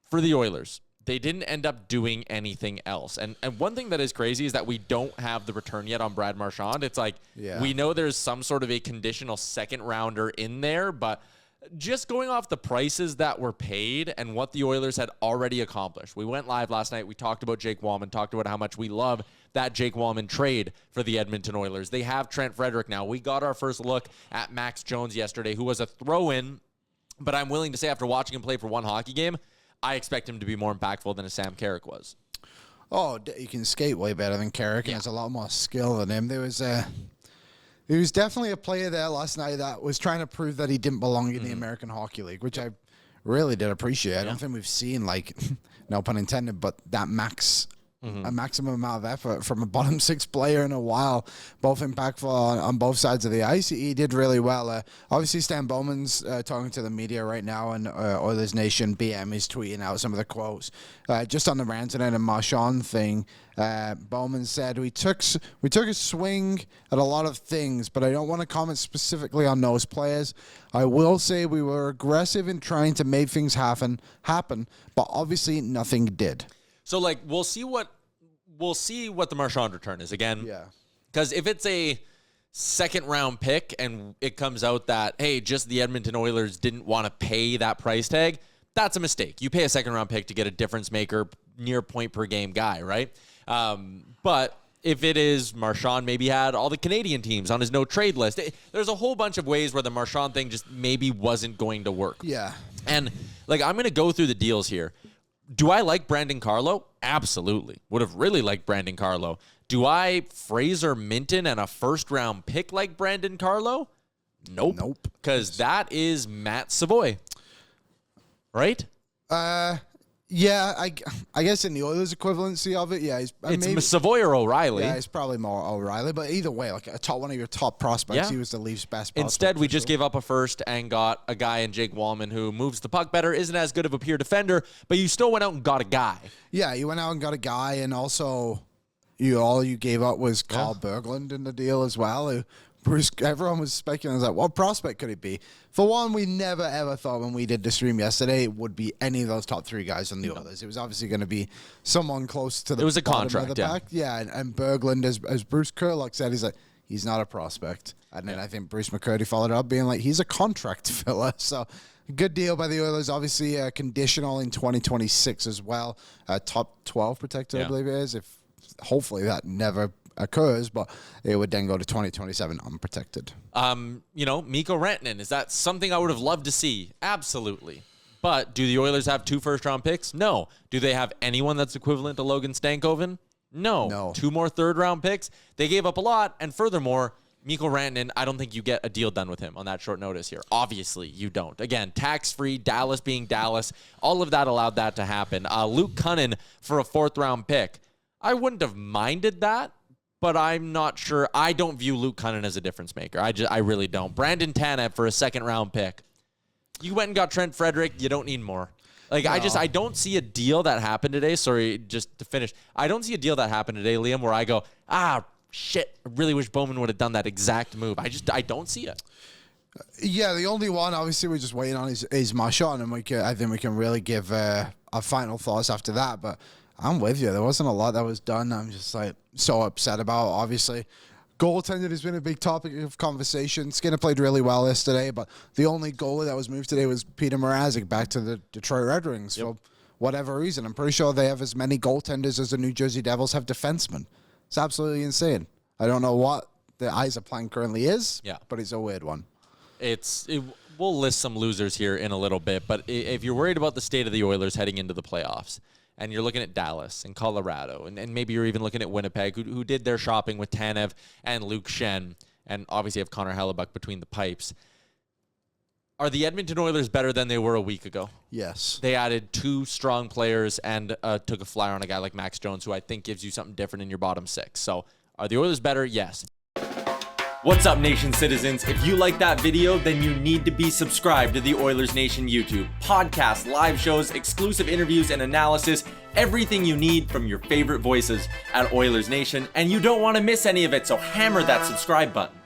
for the Oilers, they didn't end up doing anything else. And one thing that is crazy is that we don't have the return yet on Brad Marchand. It's like, we know there's some sort of a conditional second rounder in there, but just going off the prices that were paid and what the Oilers had already accomplished. We went live last night. We talked about Jake Wallman, talked about how much we love that Jake Wallman trade for the Edmonton Oilers. They have Trent Frederic now. We got our first look at Max Jones yesterday, who was a throw-in, but I'm willing to say after watching him play for one hockey game, I expect him to be more impactful than a Sam Carrick was. Oh, he can skate way better than Carrick, and has a lot more skill than him. There was definitely a player there last night that was trying to prove that he didn't belong in the American Hockey League, which I really did appreciate. I don't think we've seen, like, no pun intended, but that a maximum amount of effort from a bottom six player in a while, both impactful on both sides of the ice. He did really well. Obviously, Stan Bowman's talking to the media right now, and Oilers Nation BM is tweeting out some of the quotes. Just on the Rantanen and Marchand thing, Bowman said, we took a swing at a lot of things, but I don't want to comment specifically on those players. I will say we were aggressive in trying to make things happen, but obviously nothing did. So, like, we'll see what the Marchand return is again. Yeah. Because if it's a second-round pick and it comes out that, hey, just the Edmonton Oilers didn't want to pay that price tag, that's a mistake. You pay a second-round pick to get a difference maker, near point-per-game guy, right? But if it is Marchand maybe had all the Canadian teams on his no-trade list, there's a whole bunch of ways where the Marchand thing just maybe wasn't going to work. Yeah. And, like, I'm going to go through the deals here. Do I like Brandon Carlo? Absolutely. Would have really liked Brandon Carlo. Do I Fraser Minton and a first-round pick like Brandon Carlo? Nope. Because that is Matt Savoy. Right? Yeah, I guess in the Oilers equivalency of it, yeah. It's Savoy or O'Reilly. Yeah, it's probably more O'Reilly, but either way, like one of your top prospects, he was the Leafs' best prospect. Instead, we just gave up a first and got a guy in Jake Wallman who moves the puck better, isn't as good of a pure defender, but you still went out and got a guy. Yeah, you went out and got a guy, and also all you gave up was Carl Berglund in the deal as well. Everyone was speculating, like, what prospect could it be? For one, we never, ever thought when we did the stream yesterday it would be any of those top three guys on the Oilers. It was obviously going to be someone close to the bottom of the pack. Yeah, and Berglund, as Bruce Kurlock said, he's not a prospect. And then I think Bruce McCurdy followed up being like, he's a contract filler. So good deal by the Oilers. Obviously, conditional in 2026 as well. Top 12 protected, I believe it is. If hopefully that never occurs, but it would then go to 2027 unprotected. Mikko Rantanen, is that something I would have loved to see? Absolutely. But do the Oilers have 2 first-round picks? No. Do they have anyone that's equivalent to Logan Stankoven? No. 2 more third-round picks? They gave up a lot, and furthermore, Mikko Rantanen, I don't think you get a deal done with him on that short notice here. Obviously, you don't. Again, tax-free, Dallas being Dallas, all of that allowed that to happen. Luke Cunnin for a 4th-round pick. I wouldn't have minded that, but I'm not sure. I don't view Luke Cunnin as a difference maker. I really don't. Brandon Tanev for a 2nd-round pick. You went and got Trent Frederic. You don't need more. Like, no. I don't see a deal that happened today. Sorry, just to finish. I don't see a deal that happened today, Liam, where I go, shit, I really wish Bowman would have done that exact move. I don't see it. Yeah, the only one, obviously, we're just waiting on is Marchand, and I think we can really give our final thoughts after that, but I'm with you. There wasn't a lot that was done. I'm just like so upset about. Obviously, goaltending has been a big topic of conversation. Skinner played really well yesterday, but the only goalie that was moved today was Peter Mrazek back to the Detroit Red Wings for whatever reason. I'm pretty sure they have as many goaltenders as the New Jersey Devils have defensemen. It's absolutely insane. I don't know what the Isa plan currently is, but it's a weird one. We'll list some losers here in a little bit, but if you're worried about the state of the Oilers heading into the playoffs, and you're looking at Dallas and Colorado, and maybe you're even looking at Winnipeg, who did their shopping with Tanev and Luke Schenn, and obviously have Connor Hellebuck between the pipes. Are the Edmonton Oilers better than they were a week ago? Yes. They added 2 strong players and took a flyer on a guy like Max Jones, who I think gives you something different in your bottom 6. So are the Oilers better? Yes. What's up, Nation citizens? If you like that video, then you need to be subscribed to the Oilers Nation YouTube. Podcasts, live shows, exclusive interviews, and analysis. Everything you need from your favorite voices at Oilers Nation. And you don't want to miss any of it, so hammer that subscribe button.